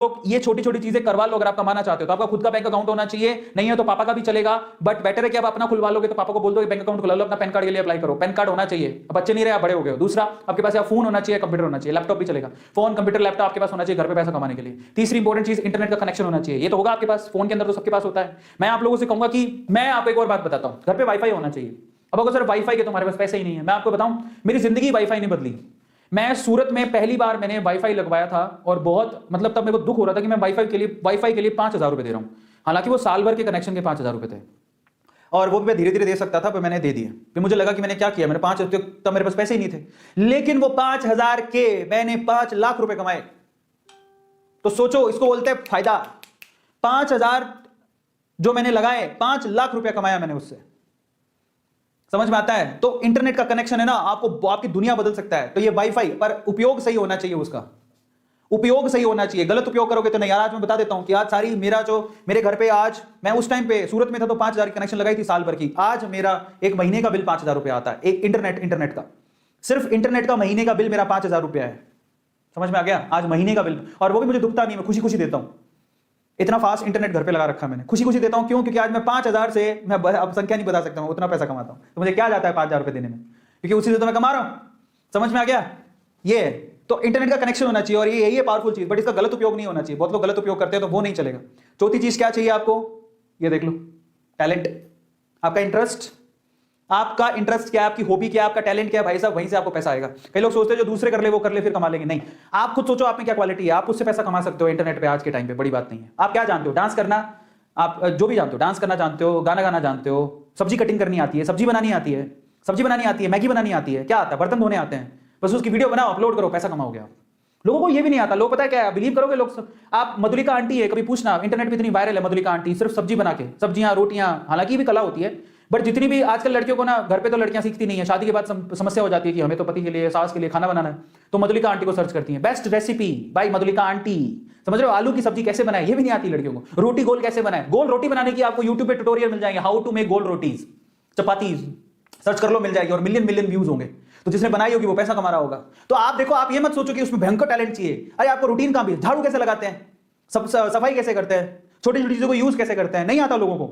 लोग ये छोटी छोटी चीजें करवा लो अगर आप कमाना चाहते हो तो। आपका खुद का बैंक अकाउंट होना चाहिए, नहीं है तो पापा का भी चलेगा, बट बेटर है कि आप अपना खुलवा लोगे तो पापा को बोल दो बैंक अकाउंट खुला लो, अपना पैन कार्ड के लिए अप्लाई करो, पैन कार्ड होना चाहिए। अब बच्चे नहीं रहे, आप बड़े हो गए हो। दूसरा, आपके पास फोन होना चाहिए, कंप्यूटर होना चाहिए, लैपटॉप भी चलेगा, फोन कंप्यूटर लैपटॉप आपके पास होना चाहिए घर पे पैसा कमाने के लिए। तीसरी इंपॉर्टेंट चीज, इंटरनेट का कनेक्शन होना चाहिए। ये तो होगा आपके पास, फोन के अंदर तो सबके पास होता है। मैं आप लोगों से कहूंगा कि मैं आपको एक और बात बताता हूं, घर पे वाईफाई होना चाहिए। अब अगर सर वाईफाई के तुम्हारे पास पैसे ही नहीं है, मैं आपको बताऊं मेरी जिंदगी वाईफाई नहीं बदली। मैं सूरत में पहली बार मैंने वाईफाई लगवाया था और बहुत मतलब तब मेरे को दुख हो रहा था कि मैं वाईफाई के लिए 5,000 रुपए दे रहा हूं। हालांकि वो साल भर के कनेक्शन के 5,000 रुपए थे और वो भी मैं धीरे धीरे दे सकता था, पर मैंने दे दिए। फिर मुझे लगा कि मैंने क्या किया, मैंने 5 तब मेरे पास पैसे ही नहीं थे, लेकिन वो 5,000 के मैंने 5 लाख रुपए कमाए। तो सोचो, इसको बोलते हैं फायदा। 5,000 जो मैंने लगाए, 5 लाख रुपया कमाया मैंने उससे। समझ में आता है? तो इंटरनेट का कनेक्शन है ना, आपको आपकी दुनिया बदल सकता है। तो ये वाईफाई, पर उपयोग सही होना चाहिए, उसका उपयोग सही होना चाहिए। गलत उपयोग करोगे तो नहीं। यार आज मैं बता देता हूं कि आज सारी मेरे घर पे, आज मैं उस टाइम पे सूरत में था तो 5,000 की कनेक्शन लगाई थी साल भर की। आज मेरा एक महीने का बिल 5,000 रुपया आता है। एक इंटरनेट का, सिर्फ इंटरनेट का महीने का बिल मेरा 5,000 रुपया है। समझ में आ गया? आज महीने का बिल, और वो भी मुझे दुखता नहीं, मैं खुशी खुशी देता हूं। इतना फास्ट इंटरनेट घर पे लगा रखा मैंने, खुशी खुशी देता हूं। क्यों? क्योंकि आज मैं 5,000 से, मैं अब संख्या नहीं बता सकता हूं, उतना पैसा कमाता हूं। तो मुझे क्या जाता है 5,000 रुपए देने में, क्योंकि उसी से तो मैं कमा रहा हूं। समझ में आ गया? ये तो इंटरनेट का कनेक्शन होना चाहिए और ये यही है पावरफुल चीज, बट इसका गलत उपयोग नहीं होना चाहिए। बहुत लोग गलत उपयोग करते हैं तो वो नहीं चलेगा। चौथी चीज क्या चाहिए आपको, ये देख लो, टैलेंट। आपका इंटरेस्ट, आपका इंटरेस्ट क्या है, आपकी हॉबी क्या है, आपका टैलेंट क्या है, भाई साहब वहीं से आपको पैसा आएगा। कई लोग सोचते हैं जो दूसरे कर ले वो कर ले फिर कमा लेंगे। नहीं, आप खुद सोचो आप में क्या क्वालिटी है, आप उससे पैसा कमा सकते हो इंटरनेट पे आज के टाइम पे। बड़ी बात नहीं है। आप क्या जानते हो, डांस करना, आप जो भी जानते हो, डांस करना जानते हो, गाना गाना जानते हो, सब्जी कटिंग करनी आती है, सब्जी बनानी आती है, मैगी बनानी आती है, क्या आता है, बर्तन धोने आते हैं, बस उसकी वीडियो बनाओ, अपलोड करो, पैसा कमाओगे आप। लोगों को ये भी नहीं आता। लोग पता है क्या, बिलीव करोगे लोग, आप मधुलिका आंटी है, कभी पूछना, इंटरनेट पे इतनी वायरल है मधुलिका आंटी, सिर्फ सब्जी बना के, सब्जियां रोटियां, हालांकि भी कला होती है, बट जितनी भी आजकल लड़कियों को ना, घर पे तो लड़कियां सीखती नहीं है, शादी के बाद समस्या हो जाती है कि हमें तो पति के लिए, सास के लिए खाना बनाना है, तो मधुलिका आंटी को सर्च करती है, best recipe by Madhulika aunty. समझ रहे हो? आलू की सब्जी कैसे बनाए ये भी नहीं आती लड़कियों को। रोटी गोल कैसे बनाए, गोल रोटी बनाने की आपको यूट्यूब पे ट्यूटोरियल मिल जाएंगे, हाउ टू मेक गोल रोटीज, चपाती, सर्च कर लो मिल जाएगी, और मिलियन मिलियन व्यूज होंगे। तो जिसने बनाई होगी वो पैसा कमा रहा होगा। तो आप देखो, आप ये मत सोचो कि उसमें भयंकर टैलेंट चाहिए। अरे आपको रूटीन काम भी, झाड़ू कैसे लगाते हैं, सफाई कैसे करते हैं, छोटी छोटी चीजों को यूज कैसे करते हैं, नहीं आता लोगों को।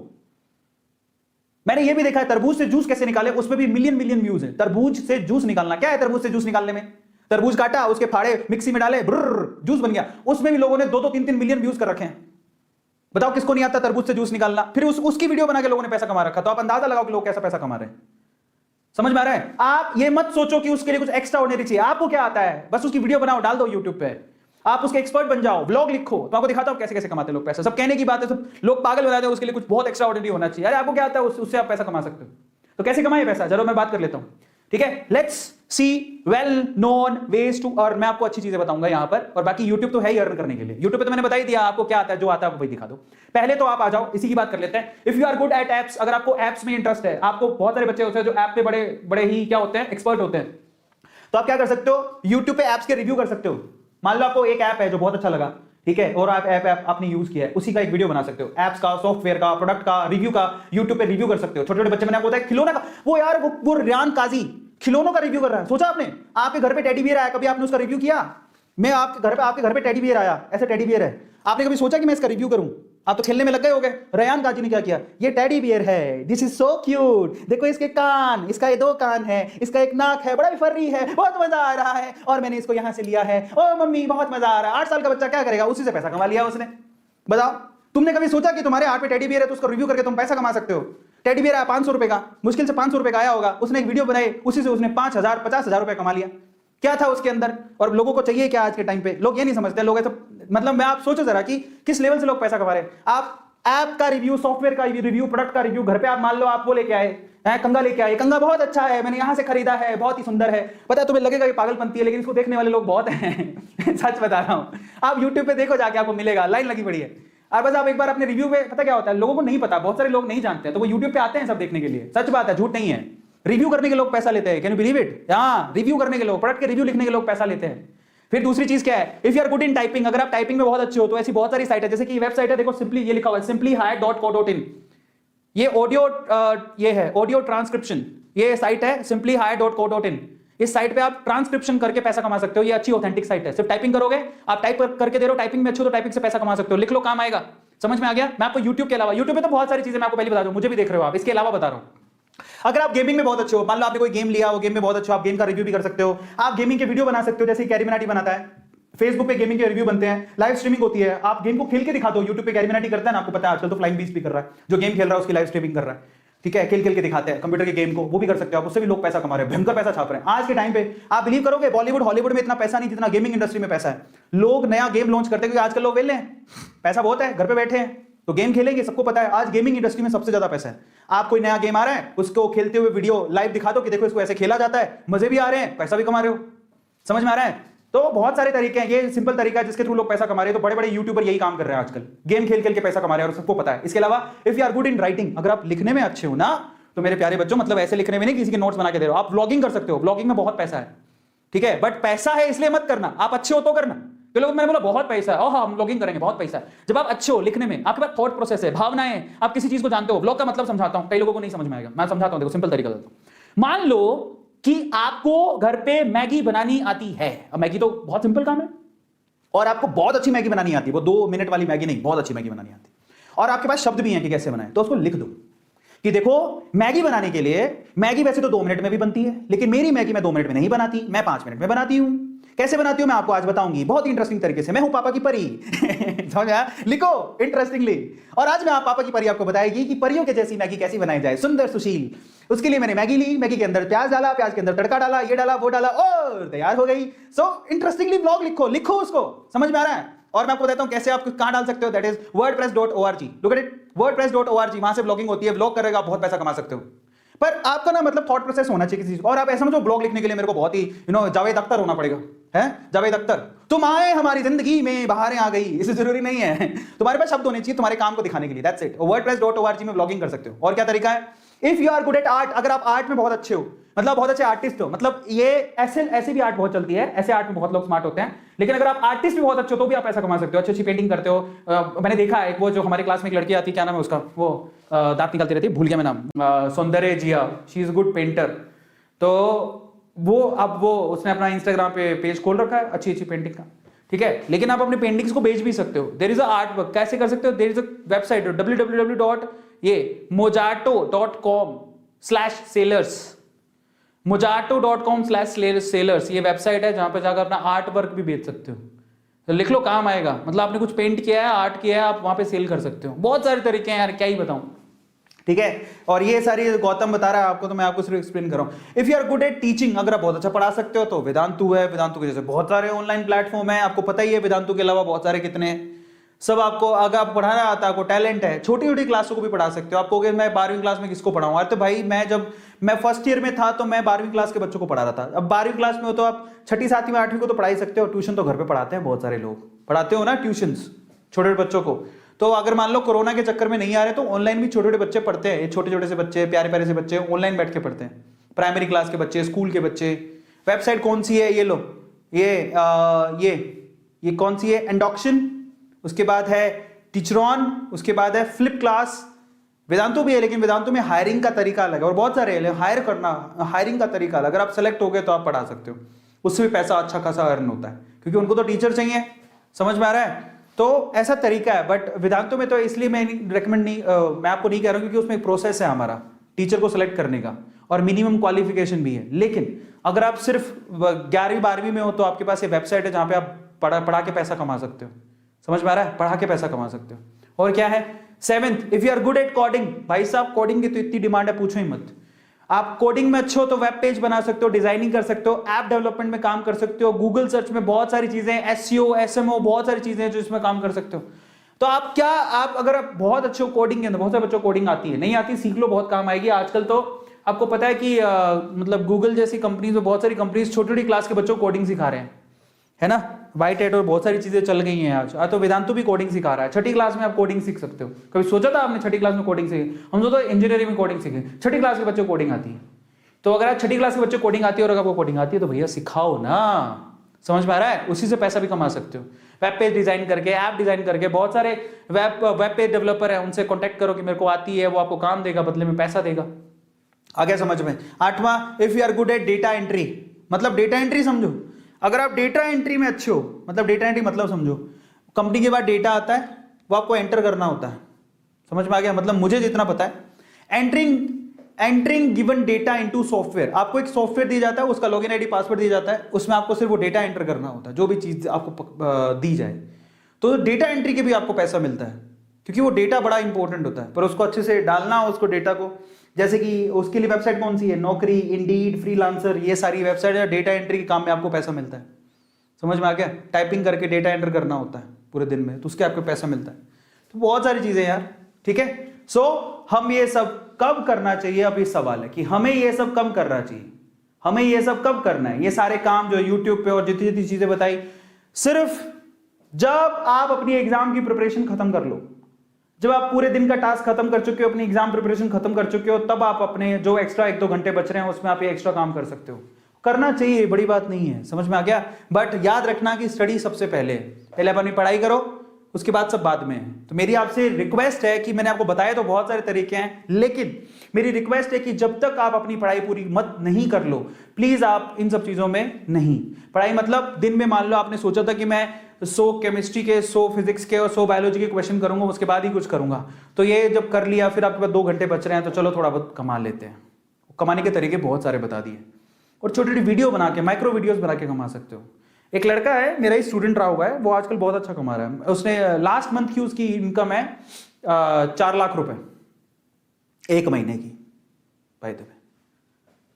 मैंने ये भी देखा है, तरबूज से जूस कैसे निकाले, उसमें भी मिलियन मिलियन व्यूज है। तरबूज से जूस निकालना, क्या है तरबूज से जूस निकालने में, तरबूज काटा, उसके फाड़े मिक्सी में डाले, जूस बन गया। उसमें भी लोगों ने 2-2, 3-3 मिलियन व्यूज कर रखे हैं। बताओ किसको नहीं आता तरबूज से जूस निकालना। फिर उसकी वीडियो बना के लोगों ने पैसा कमा रखा। तो आप अंदाजा लगाओ कि लोग कैसा पैसा कमा रहे हैं। समझ में आ रहा है? आप ये मत सोचो कि उसके लिए कुछ एक्स्ट्रा ऑर्डिनरी चाहिए। आपको क्या आता है, बस उसकी वीडियो बनाओ, डाल दो यूट्यूब पे, आप उसके एक्सपर्ट बन जाओ, ब्लॉग लिखो, तो आपको दिखाता हूं कैसे कैसे कमाते लोग पैसा। सब कहने की बात है, सब लोग पागल बनाते हैं, उसके लिए कुछ बहुत एक्स्ट्रा ऑर्डिनरी होना चाहिए। अरे आपको क्या आता है, उससे आप पैसा कमा सकते हो। तो कैसे कमाए पैसा, जरूर मैं बात कर लेता हूं, ठीक है। Let's see well known ways to earn. मैं आपको अच्छी चीजें बताऊंगा यहां पर, और बाकी यूट्यूब तो है ही अर्न करने के लिए। यूट्यूब पे तो मैंने बता ही दिया आपको क्या आता है, जो आता है वो वही दिखा दो। पहले तो आप आ जाओ, इसी की बात कर लेते हैं। If you are good at apps, अगर आपको एप्स में इंटरेस्ट है, आपको बहुत सारे बच्चे होते हैं जो ऐप पे बड़े बड़े ही क्या होते हैं, एक्सपर्ट होते हैं, तो आप क्या कर सकते हो, यूट्यूब पे एप्स के रिव्यू कर सकते हो। मान लो आपको एक ऐप है जो बहुत अच्छा लगा, ठीक है, और आप ऐप आपने यूज किया है, उसी का एक वीडियो बना सकते हो। एप्स का, सॉफ्टवेयर का, प्रोडक्ट का रिव्यू का यूट्यूब पे रिव्यू कर सकते हो। छोटे छोटे बच्चे, मैंने आपको बताया खिलौना का, वो यार वो रियान काजी खिलौनों का रिव्यू कर रहा है। सोचा आपने, आपके घर पे टेडी बियर आया, कभी आपने उसका रिव्यू किया? मैं आपके घर पे टेडी बियर आया, ऐसे टेडी बियर है, आपने कभी सोचा कि मैं इसका रिव्यू करूं? आप तो खेलने में लग गए होगे। रयान काजी ने क्या किया, ये टेडी बियर है, दिस इज सो क्यूट, देखो इसके कान, इसका ये 2 कान है, इसका एक नाक है, बड़ा फर्री है, बहुत मजा आ रहा है, और मैंने इसको यहां से लिया है, ओ मम्मी बहुत मजा आ रहा है। 8 साल का बच्चा क्या करेगा, उसी से पैसा कमा लिया उसने। बताओ, तुमने कभी सोचा कि तुम्हारे हाथ पे टेडी बियर है तो उसका रिव्यू करके तुम पैसा कमा सकते हो? टेडी बियर आया 500 रुपए का, मुश्किल से 500 रुपए का आया होगा, उसने एक वीडियो बनाई, उसी से उसने 5,000 50,000 रुपए कमा लिया। क्या था उसके अंदर? और लोगों को चाहिए क्या आज के टाइम पे, लोग ये नहीं समझते। लोग ऐसा, मतलब मैं, आप सोचो जरा कि किस लेवल से लोग पैसा कमा रहे हैं। आप ऐप का रिव्यू, सॉफ्टवेयर का रिव्यू, प्रोडक्ट का रिव्यू, घर पे आप मान लो आप वो लेके आए हैं, कंगा लेके आए, कंगा बहुत अच्छा है, मैंने यहां से खरीदा है, बहुत ही सुंदर है। पता है तुम्हें लगेगा कि पागलपंती है, लेकिन इसको देखने वाले लोग बहुत हैं। सच बता रहा हूं, आप यूट्यूब पे देखो जाके, आपको मिलेगा, लाइन लगी पड़ी है। और बस आप एक बार अपने रिव्यू पे, पता क्या होता है, लोगों को नहीं पता, बहुत सारे लोग नहीं जानते हैं, तो वो यूट्यूब पे आते हैं सब देखने के लिए। सच बात है, झूठ नहीं है। रिव्यू करने के लोग पैसा लेते हैं, कैन यू बिलीव इट? हाँ, रिव्यू करने के लोग, प्रोडक्ट के रिव्यू लिखने के लोग पैसा लेते हैं। फिर दूसरी चीज क्या है, if you are good in typing, अगर आप टाइपिंग में बहुत अच्छे हो तो ऐसी बहुत सारी साइट है, जैसे कि वेबसाइट है, देखो सिंपली, ये लिखा हुआ है simplyhire.co.in, ये ऑडियो, ये है ऑडियो ट्रांसक्रिप्शन, ये साइट है simplyhire.co.in। इस साइट पे आप ट्रांसक्रिप्शन करके पैसा कमा सकते हो। ये अच्छी ऑथेंटिक साइट है, सिर्फ टाइपिंग करोगे, आप टाइप करके दे रहे हो, टाइपिंग में अच्छे हो तो टाइपिंग से पैसा कमा सकते हो। लिख लो, काम आएगा। समझ में आ गया? मैं आपको यूट्यूब के अलावा, यूट्यूब पे तो बहुत सारी चीजें मैं आपको पहले बता दूं, मुझे भी देख रहे हो आप, इसके अलावा बता रहा हूं। अगर आप गेमिंग में बहुत अच्छे हो, मान लो आपने कोई गेम लिया, वो गेम में बहुत अच्छे हो, आप गेम का रिव्यू भी कर सकते हो, आप गेमिंग के वीडियो बना सकते हो, जैसे कैरिमिनाटी बनाता है, फेसबुक पे गेमिंग के रिव्यू बनते हैं, लाइव स्ट्रीमिंग होती है, आप गेम को खेल के दिखाते हो। यूट्यूब पे कैरिमिनाटी करता है ना, आपको पता है आजकल तो फ्लाइंग बीस्ट भी कर रहा है, जो गेम खेल रहा है उसकी लाइव स्ट्रीमिंग कर रहा है, ठीक है, खेल के दिखाते हैं कंप्यूटर के गेम को, वो भी कर सकते हो आप, उससे भी लोग पैसा कमा रहे हैं, भयंकर पैसा छाप रहे हैं आज के टाइम पे। आप बिलीव करोगे बॉलीवुड हॉलीवुड में इतना पैसा नहीं जितना गेमिंग इंडस्ट्री में पैसा है। लोग नया गेम लॉन्च करते हैं क्योंकि आजकल लोग वेले हैं, पैसा बहुत है, घर पे बैठे हैं तो गेम खेलेंगे। सबको पता है आज गेमिंग इंडस्ट्री में सबसे ज्यादा पैसा है। आप कोई नया गेम आ रहा है, उसको खेलते हुए वीडियो लाइव दिखा दो कि देखो इसको ऐसे खेला जाता है, मजे भी आ रहे हैं, पैसा भी कमा रहे हो। समझ में आ रहा है? तो बहुत सारे तरीके हैं, ये सिंपल तरीका है जिसके थ्रू लोग पैसा कमा रहे हैं। तो बड़े बड़े यूट्यूबर यही काम कर रहे हैं आजकल, गेम खेल के पैसा कमा रहे हैं और सबको पता है। इसके अलावा if you are good in writing, अगर आप लिखने में अच्छे हो ना, तो मेरे प्यारे बच्चों, मतलब ऐसे लिखने में नहीं किसी के नोट्स बना के दे रहे हो, आप व्लॉगिंग कर सकते हो, व्लॉगिंग में बहुत पैसा है, ठीक है, बट पैसा है इसलिए मत करना, आप अच्छे हो तो करना। तो लोग, मैंने बोला बहुत पैसा है, हाँ हम व्लॉगिंग करेंगे, बहुत पैसा है। जब आप अच्छे हो लिखने में, आपके पास थॉट प्रोसेस है, भावनाएं, आप किसी चीज को जानते हो। व्लॉग का मतलब समझाता हूं, कई लोगों को नहीं समझ में आएगा, मैं समझाता हूं, देखो सिंपल तरीका देता हूं। मान लो कि आपको घर पे मैगी बनानी आती है, अब मैगी तो बहुत सिंपल काम है, और आपको बहुत अच्छी मैगी बनानी आती है, वो 2 मिनट वाली मैगी नहीं, बहुत अच्छी मैगी बनानी आती है, और आपके पास शब्द भी हैं कि कैसे बनाएं, तो उसको लिख दो कि देखो मैगी बनाने के लिए, मैगी वैसे तो 2 मिनट में भी बनती है, लेकिन मेरी मैगी मैं 2 मिनट में नहीं बनाती, मैं 5 मिनट में बनाती हूं। कैसे बनाती हूं मैं आपको आज बताऊंगी, बहुत ही इंटरेस्टिंग तरीके से। मैं हूं पापा की परी समझ आया? लिखो इंटरेस्टिंगली। और आज मैं आप पापा की परी आपको बताएगी कि परियों के जैसी मैगी कैसी बनाई जाए, सुंदर सुशील। उसके लिए मैंने मैगी ली, मैगी के अंदर प्याज डाला, प्याज के अंदर तड़का डाला, ये डाला वो डाला, और तैयार हो गई। सो इंटरेस्टिंगली ब्लॉग लिखो उसको। समझ में आ रहा है? और मैं आपको बताता हूं कैसे आप कहां डाल सकते हो, that is wordpress.org। Look at it, wordpress.org, वहां से ब्लॉगिंग होती है, ब्लॉग करेगा, बहुत पैसा कमा सकते हो। पर आपका ना मतलब थॉट प्रोसेस होना चाहिए किसी चीज। और आप ऐसा समझो ब्लॉग लिखने के लिए मेरे को बहुत ही जावेद अख्तर होना पड़ेगा, है जावेद अख्तर, तुम आए हमारी जिंदगी में, बहारें आ गई, इससे जरूरी नहीं है। तुम्हारे पास शब्द होने चाहिए तुम्हारे काम को दिखाने के लिए, दैट्स इट। wordpress.org में ब्लॉगिंग कर सकते हो। और क्या तरीका है, if you are good at art, अगर आप आर्ट में बहुत अच्छे हो, मतलब बहुत अच्छे आर्टिस्ट हो, मतलब ये ऐसे भी आर्ट बहुत चलती है, ऐसे आर्ट में बहुत लोग स्मार्ट होते हैं, लेकिन अगर आप आर्टिस्ट भी बहुत अच्छे हो तो भी आप पैसा कमा सकते हो, अच्छी अच्छी पेंटिंग करते हो। मैंने देखा है, वो जो हमारे क्लास में एक लड़की आती है, क्या नाम है उसका, वो दांत निकालती रहती है, भूल गया मैं नाम, सौंदर्य जिया, शी इज गुड पेंटर। तो वो अब वो उसने अपना इंस्टाग्राम पे पेज खोल रखा है अच्छी अच्छी पेंटिंग का, ठीक है, लेकिन आप अपनी पेंटिंग्स को बेच भी सकते हो। There is a art work, कैसे कर सकते हो, there is a website www.mojato.com/sellers, mojato.com/sellers, ये वेबसाइट है जहां पे जाकर अपना आर्ट वर्क भी बेच सकते हो। तो लिख लो, काम आएगा। मतलब आपने कुछ पेंट किया है, आर्ट किया है, आप वहां पे सेल कर सकते हो। बहुत सारे तरीके हैं यार, क्या ही बताऊं, ठीक है। और ये सारी गौतम बता रहा है आपको, तो मैं आपको सिर्फ एक्सप्लेन कर रहा हूं। If you are good at teaching, अगर आप बहुत अच्छा पढ़ा सकते हो तो वेदांतु है, वेदांतु के जैसे बहुत सारे ऑनलाइन प्लेटफॉर्म है, आपको पता ही है वेदांतु के अलावा बहुत सारे कितने हैं। सब आपको, अगर आप पढ़ाना आता है, आपको टैलेंट है, छोटी छोटी क्लासों को भी पढ़ा सकते हो। आप कहोगे मैं 12वीं क्लास में किसको पढ़ाऊं, अरे तो भाई जब मैं फर्स्ट ईयर में था तो मैं 12वीं क्लास के बच्चों को पढ़ा रहा था। अब 12वीं क्लास में हो तो आप 6ठी 7वीं 8वीं को तो पढ़ा ही सकते हो। ट्यूशन तो घर पे पढ़ाते हैं, बहुत सारे लोग पढ़ाते हो ना ट्यूशंस छोटे बच्चों को। तो अगर मान लो कोरोना के चक्कर में नहीं आ रहे तो ऑनलाइन भी छोटे छोटे बच्चे पढ़ते हैं, छोटे छोटे से बच्चे, प्यारे प्यारे से बच्चे ऑनलाइन बैठ के पढ़ते हैं, प्राइमरी क्लास के बच्चे, स्कूल के बच्चे। वेबसाइट कौन सी है, ये लो, ये कौन सी है, एंडॉक्शन, उसके बाद है टीचरॉन, उसके बाद है फ्लिप क्लास। वेदांतु भी है, लेकिन वेदांतु में हायरिंग का तरीका अलग है, और बहुत सारे हायर करना, हायरिंग का तरीका अलग। अगर आप सेलेक्ट हो गए तो आप पढ़ा सकते हो, उससे भी पैसा अच्छा खासा अर्न होता है, क्योंकि उनको तो टीचर चाहिए। समझ में आ रहा है? तो ऐसा तरीका है। बट वेदांतु में तो इसलिए मैं रेकमेंड नहीं, मैं आपको नहीं कह रहा हूं, क्योंकि उसमें एक प्रोसेस है हमारा टीचर को सिलेक्ट करने का, और मिनिमम क्वालिफिकेशन भी है। लेकिन अगर आप सिर्फ 11वीं 12वीं में हो तो आपके पास ये वेबसाइट है जहां पे आप पढ़ा के पैसा कमा सकते हो। समझ में आ रहा है? पढ़ा के पैसा कमा सकते हो। और क्या है, 7th, if you are good at coding, भाई साहब कोडिंग की तो इतनी डिमांड है पूछो ही मत। आप कोडिंग में अच्छे हो तो वेब पेज बना सकते हो, डिजाइनिंग कर सकते हो, ऐप डेवलपमेंट में काम कर सकते हो, गूगल सर्च में बहुत सारी चीजें, एसईओ, एसएमओ, बहुत सारी चीजें हैं जो इसमें काम कर सकते हो। तो आप अगर आप बहुत अच्छे हो कोडिंग के अंदर, बहुत सारे बच्चों को कोडिंग आती है, नहीं आती सीख लो, बहुत काम आएगी। आजकल तो आपको पता है कि मतलब गूगल जैसी कंपनीज में बहुत सारी कंपनीज छोटी छोटी क्लास के बच्चों को कोडिंग सिखा रहे हैं, है ना, वाइट हैट और बहुत सारी चीजें चल गई हैं आज। तो वेदांतु भी कोडिंग सिखा रहा है, 6ठी क्लास में आप कोडिंग सीख सकते हो। कभी सोचा था आपने 6ठी क्लास में कोडिंग सीखी? हम तो इंजीनियरिंग में कोडिंग सीखे, 6ठी क्लास के बच्चों को कोडिंग आती है। तो अगर आप 6ठी क्लास के बच्चे कोडिंग आती है और अगर आपको कोडिंग आती है तो भैया सिखाओ ना। समझ में आ रहा है? उसी से पैसा भी कमा सकते हो, वेब पेज डिजाइन करके, ऐप डिजाइन करके। बहुत सारे वेब पेज डेवलपर है, उनसे कॉन्टेक्ट करो कि मेरे को आती है, वो आपको काम देगा, बदले में पैसा देगा। आ गया समझ में? 8वां, if you are good at data entry, मतलब डेटा एंट्री समझो। अगर आप डेटा एंट्री में अच्छे हो, मतलब डेटा एंट्री मतलब समझो, कंपनी के बाद डेटा आता है, वो आपको एंटर करना होता है। समझ में आ गया? मतलब मुझे जितना पता है, entering given data into software, आपको एक सॉफ्टवेयर दिया जाता है, उसका लॉगिन आईडी पासवर्ड दिया जाता है, उसमें आपको सिर्फ वो डेटा एंटर करना होता है, जो भी चीज आपको दी जाए। तो डेटा एंट्री के भी आपको पैसा मिलता है, क्योंकि वो डेटा बड़ा इंपॉर्टेंट होता है, पर उसको अच्छे से डालना उसको डेटा को। जैसे कि उसके लिए वेबसाइट कौन सी है? नौकरी, इंडीड, फ्रीलांसर, ये सारी वेबसाइट है, डेटा एंट्री के काम में आपको पैसा मिलता है। समझ में आ गया? टाइपिंग करके डेटा एंटर करना होता है पूरे दिन में, तो उसके आपको पैसा मिलता है। तो बहुत सारी चीजें यार, ठीक है। सो हम ये सब कब करना चाहिए, अब ये सवाल है कि हमें ये सब कब करना चाहिए, हमें ये सब कब करना है। ये सारे काम जो यूट्यूब पे और जितनी जितनी चीजें बताई, सिर्फ जब आप अपनी एग्जाम की प्रिपरेशन खत्म कर लो, जब आप पूरे दिन का टास्क खत्म कर चुके हो, अपनी एग्जाम प्रिपरेशन खत्म कर चुके हो, तब आप अपने जो एक्स्ट्रा 1-2 घंटे बच रहे हैं उसमें आप ये एक्स्ट्रा काम कर सकते हो। करना चाहिए, बड़ी बात नहीं है। समझ में आ गया? बट याद रखना कि स्टडी सबसे पहले है, पहले आप अपनी पढ़ाई करो, उसके बाद सब बाद में है। तो मेरी आपसे रिक्वेस्ट है कि मैंने आपको बताया तो बहुत सारे तरीके हैं, लेकिन मेरी रिक्वेस्ट है कि जब तक आप अपनी पढ़ाई पूरी मत नहीं कर लो, प्लीज आप इन सब चीजों में नहीं। पढ़ाई मतलब दिन में मान लो आपने सोचा था कि मैं 100 केमिस्ट्री के, 100 फिजिक्स के और 100 बायोलॉजी के क्वेश्चन करूंगा, उसके बाद ही कुछ करूंगा। तो ये जब कर लिया, फिर आपके पास 2 घंटे बच रहे हैं, तो चलो थोड़ा बहुत कमा लेते हैं। कमाने के तरीके बहुत सारे बता दिए, और छोटी छोटी वीडियो बना के, माइक्रो वीडियोस बना के कमा सकते हो। एक लड़का है, मेरा ही स्टूडेंट रहा हुआ है, वो आजकल बहुत अच्छा कमा रहा है। उसने लास्ट मंथ की उसकी इनकम है 4 लाख रुपए 1 महीने की। भाई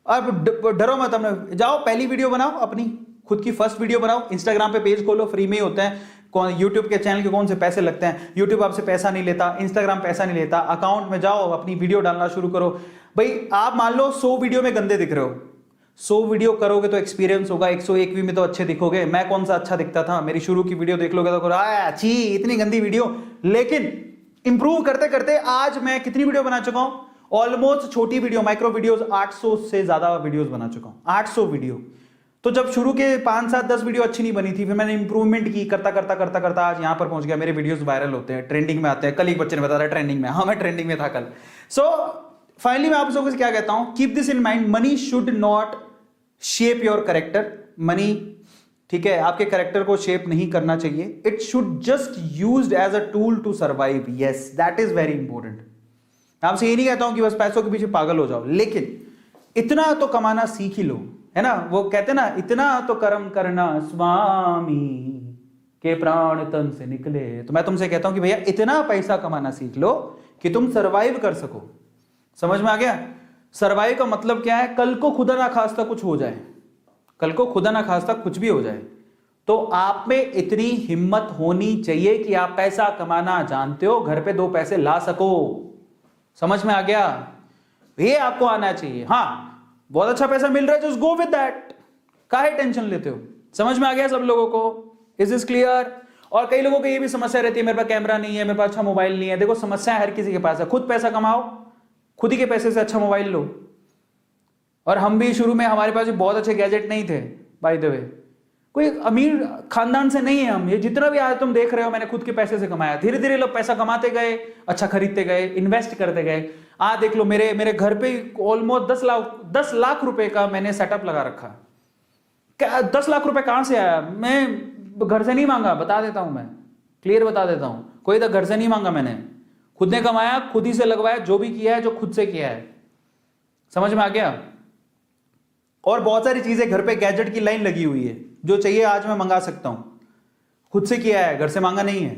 अब डरो मत, हमने जाओ पहली वीडियो बनाओ, अपनी खुद की फर्स्ट वीडियो बनाओ, इंस्टाग्राम पे पेज खोलो, फ्री में ही होते हैं। कौन यूट्यूब के चैनल के कौन से पैसे लगते हैं? यूट्यूब आपसे पैसा नहीं लेता, इंस्टाग्राम पैसा नहीं लेता। अकाउंट में जाओ, अपनी वीडियो डालना शुरू करो। भाई आप मान लो 100 वीडियो में गंदे दिख रहे हो, 100 वीडियो करोगे तो एक्सपीरियंस होगा, 101वीं में तो अच्छे दिखोगे। मैं कौन सा अच्छा दिखता था? मेरी शुरू की वीडियो देख लोगे तो अच्छी, इतनी गंदी वीडियो। लेकिन इंप्रूव करते करते आज मैं कितनी वीडियो बना चुका हूं? ऑलमोस्ट छोटी वीडियो, माइक्रो वीडियोस 800 से ज्यादा वीडियोस बना चुका हूं, 800 वीडियो। तो जब शुरू के 5, 7, 10 वीडियो अच्छी नहीं बनी थी, फिर मैंने इंप्रूवमेंट की, करता करता करता करता आज यहां पर पहुंच गया। मेरे वीडियोस वायरल होते हैं, ट्रेंडिंग में आते हैं। कल एक बच्चे ने बताया ट्रेंडिंग में, हाँ मैं ट्रेंडिंग में था कल। सो फाइनली मैं आप लोगों से क्या कहता हूं, keep this in mind, money should not shape your character. Money, ठीक है, आपके कैरेक्टर को शेप नहीं करना चाहिए। It should just used as a tool to survive. Yes, that is very important. मैं आपसे ये नहीं कहता हूं कि बस पैसों के पीछे पागल हो जाओ, लेकिन इतना तो कमाना सीख ही लो, है ना। वो कहते ना, इतना तो कर्म करना स्वामी के प्राण तन से निकले। तो मैं तुमसे कहता हूं कि भैया इतना पैसा कमाना सीख लो कि तुम सर्वाइव कर सको। समझ में आ गया? सर्वाइव का मतलब क्या है? कल को खुदा ना खास्ता कुछ हो जाए, कल को खुदा ना खास्ता कुछ भी हो जाए, तो आप में इतनी हिम्मत होनी चाहिए कि आप पैसा कमाना जानते हो, घर पे 2 पैसे ला सको। समझ में आ गया? ये आपको आना चाहिए। हाँ, बहुत अच्छा पैसा मिल रहा है, जस्ट गो विद दैट, काहे टेंशन लेते हो? समझ में आ गया सब लोगों को? Is this clear? और कई लोगों को ये भी समस्या रहती है, मेरे पास कैमरा नहीं है, मेरे पास अच्छा मोबाइल नहीं है। देखो, समस्या हर किसी के पास है। खुद पैसा कमाओ, खुद ही के पैसे से अच्छा मोबाइल लो। और हम भी शुरू में, हमारे पास भी बहुत अच्छे गैजेट नहीं थे, बाय द वे। कोई अमीर खानदान से नहीं है हम। ये जितना भी आज तुम देख रहे हो, मैंने खुद के पैसे से कमाया। धीरे धीरे लोग पैसा कमाते गए, अच्छा खरीदते गए, इन्वेस्ट करते गए। आज देख लो, मेरे घर पे ऑलमोस्ट 10 लाख रुपए का मैंने सेटअप लगा रखा। 10 लाख रुपए कहां से आया? मैं घर से नहीं मांगा, बता देता हूं, मैं क्लियर बता देता हूं। कोई तो घर से नहीं मांगा, मैंने खुद ने कमाया, खुद ही से लगवाया, जो भी किया है, जो खुद से किया है। समझ में आ गया? और बहुत सारी चीजें घर पे, गैजेट की लाइन लगी हुई है, जो चाहिए आज मैं मंगा सकता हूं। खुद से किया है, घर से मांगा नहीं है।